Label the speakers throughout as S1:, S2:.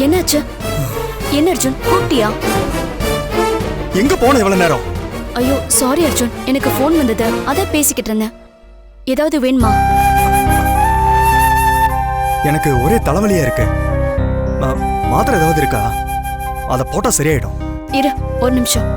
S1: என்னாச்சு? என்ன அர்ஜுன், கூப்பிட்டியா?
S2: எங்க போன இவ்வளவு நேரம்?
S1: ஐயோ சாரி அர்ஜுன், எனக்கு போன் வந்தது, அதான் பேசிக்கிட்டு இருந்தேன். ஏதாவது வேணுமா?
S2: எனக்கு ஒரே தலைவலியா இருக்கு. மாத்திரை ஏதாவது இருக்கா? அதை போட்டா சரியாயிடும்.
S1: இரு ஒரு நிமிஷம்.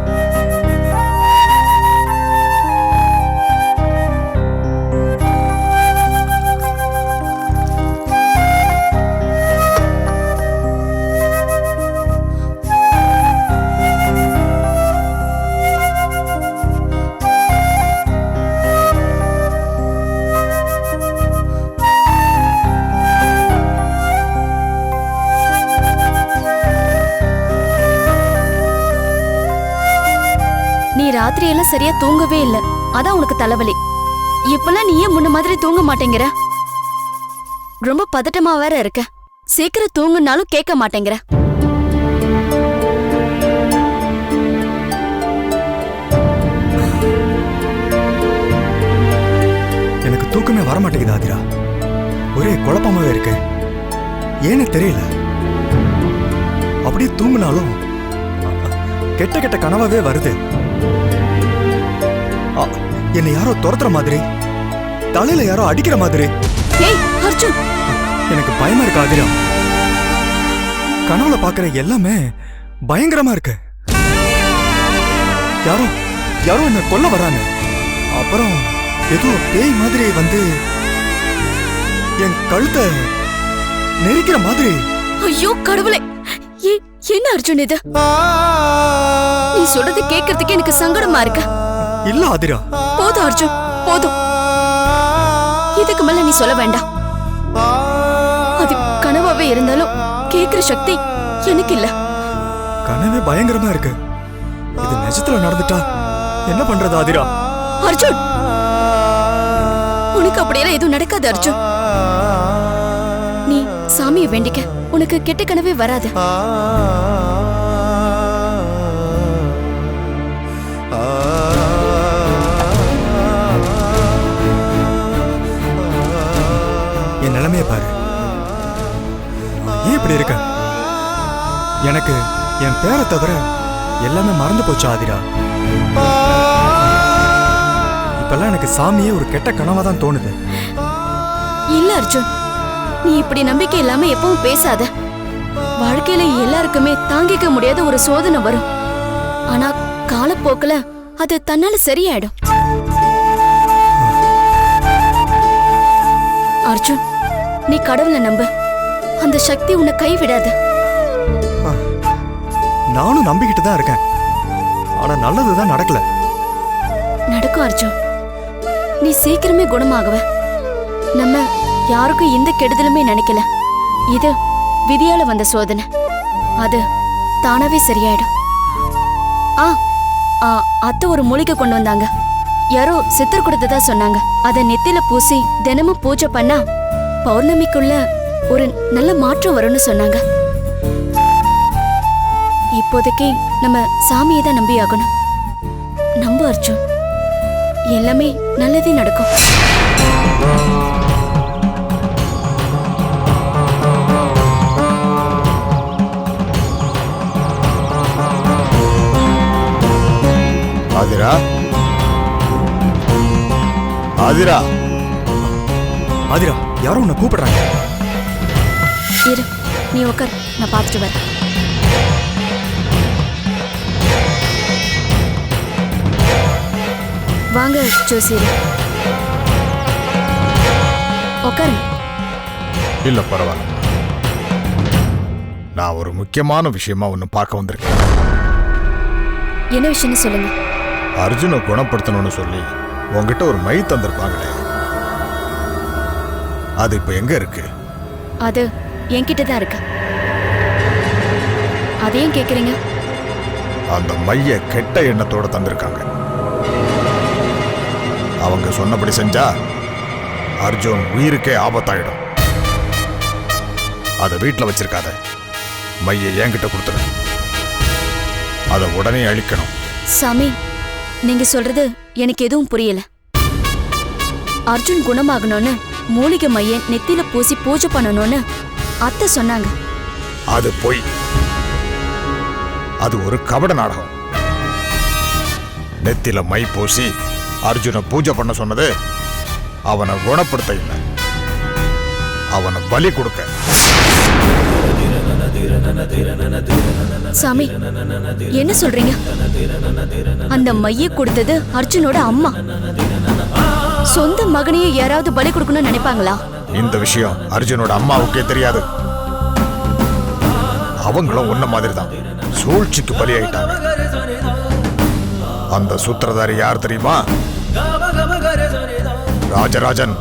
S1: ராத்திரி எல்லாம் சரியா தூங்கவே இல்ல, அதான் உனக்கு தலைவலி. இப்பெல்லாம் நீ ஏன் முன்ன மாதிரி தூங்க மாட்டேங்கிற? ரொம்ப பதட்டமா வேற இருக்க. சீக்கிரம் தூங்குனாலும் கேட்க மாட்டேங்கிற.
S2: எனக்கு தூக்கமே வர மாட்டேங்குது ஆதிரா. ஒரே குழப்பமாவே இருக்கு. ஏன்னு தெரியல. அப்படியே தூங்குனாலும் கெட்ட கெட்ட கனவாவே வருது. என்னை யாரோ துரத்துற மாதிரி, தலையில யாரோ அடிக்கிற மாதிரி. எனக்கு பயமா இருக்கு ஆதிரா. கனவுல பாக்குற எல்லாமே பயங்கரமா இருக்கு. யாரோ யாரோ என்ன கொல்ல வராங்க. அப்புறம் ஏதோ பேய் மாதிரி வந்து என் கழுத்தை நெரிக்கிற மாதிரி.
S1: ஐயோ கடவுளே, என்ன அர்ஜுன் இது? நீ சொல்றது கேட்கறதுக்கு எனக்கு சங்கடமா இருக்கு.
S2: இல்ல ஆதிரா,
S1: போதும் அர்ஜுன், போதும். இதுக்கு மேல நீ சொல்ல வேண்டாம். அது கனவாவே இருந்தாலும் கேக்குற சக்தி எனக்கு இல்ல.
S2: கனவே பயங்கரமா இருக்கு. இது நிஜத்துல நடந்துட்டா என்ன பண்றது ஆதிரா?
S1: அர்ஜுன், உனக்கு அப்படியெல்லாம் எதுவும் நடக்காது அர்ஜுன். நீ சாமியை வேண்டிக்க, உனக்கு கெட்ட கனவே வராது.
S2: என் நிலைமைய பாரு. ஏன் இப்படி இருக்க? எனக்கு என் பேரை தவிர எல்லாமே மறந்து போச்சு ஆதிரா. இப்பெல்லாம் எனக்கு சாமியே ஒரு கெட்ட கனவா தான் தோணுது.
S1: இல்ல அர்ஜுன், நீ இப்படி நம்பிக்கை இல்லாம எப்பவும் பேசாத. வாழ்க்கையில எல்லாருக்குமே தாங்கிக்க முடியாத ஒரு சோதனை வரும். ஆனா காலப்போக்குல அது தன்னால சரியாயிடும். அர்ஜுன், நீ கடவுளை நம்பு. அந்த சக்தி உன்னை கைவிடாது.
S2: நானும் நம்பிக்கிட்டு தான் இருக்கேன். ஆனா நல்லதுதான் நடக்கல.
S1: நடக்கும் அர்ஜுன், நீ சீக்கிரமே குணமாகுவ. நம்ம யாருக்கும் எந்த கெடுதலுமே நினைக்கல. இது விதியால வந்த சோதனை. அது தானாவே சரியாயிடும். அத்தை ஒரு மூலிகை கொண்டு வந்தாங்க. யாரோ சித்தர் கொடுத்ததா சொன்னாங்க. அத நெத்தில பூசி தினமும் பூஜை பண்ணா பௌர்ணமிக்குள்ள ஒரு நல்ல மாற்றம் வரும்னு சொன்னாங்க. இப்போதைக்கு நம்ம சாமியை தான் நம்பி ஆகணும். நம்பு அர்ஜுன், எல்லாமே நல்லதே நடக்கும்.
S3: ஆதிரா, ஆதிரா,
S2: ஆதிரா, யாரோ உன்னை கூப்பிடுறாங்க.
S1: இரு, நீ உட்கார், நான் பார்த்துட்டு வரேன். வாங்க ஜோசியர், உட்காரு.
S3: இல்ல பரவாயில்ல. நான் ஒரு முக்கியமான விஷயமா ஒன்னு பார்க்க வந்திருக்கேன்.
S1: என்ன விஷயம்னு சொல்லுங்க.
S3: அர்ஜுனை குணப்படுத்தணும்னு சொல்லி உங்ககிட்ட ஒரு மை தந்திருப்பாங்களே, அது இப்ப எங்க இருக்கு?
S1: அது என்கிட்ட தான் இருக்கு. அதையும் கேக்குறீங்க?
S3: அந்த மைய கெட்ட எண்ணத்தோட தந்திருக்காங்க. அவங்க சொன்னபடி செஞ்சா அர்ஜுன் உயிருக்கே ஆபத்தாயிடும். அதை வீட்டில் வச்சிருக்காத, மைய என்கிட்ட கொடுத்துரு. அதை உடனே அழிக்கணும்.
S1: சாமி, நீங்க சொல்றது எனக்கு எதுவும் புரியல. அர்ஜுன் குணமாகணும்னு மூலிகை மைய நெத்தில பூசி பூஜை பண்ணணும்னு அத்தை சொன்னாங்க.
S3: அது பொய். அது ஒரு கபட நாடகம். நெத்தில மை பூசி அர்ஜுனை பூஜை பண்ண சொன்னது அவனை குணப்படுத்த இல்லை, அவனை பலி கொடுக்க.
S1: சாமி, என்ன சொல்றீங்க? அந்த மைய கொடுத்தது அர்ஜுனோட அம்மா. சொந்த மகனையே யாராவது பலி கொடுக்கணும்னு நினைப்பாங்களா?
S3: இந்த விஷயம் அர்ஜுனோட அம்மாவுக்கே தெரியாது. அவங்களும் உன்ன மாதிரி தான் சூழ்ச்சிக்கு பலியாயிட்டாங்க. அந்த சூத்திரதாரி யார் தெரியுமா? ராஜராஜன்.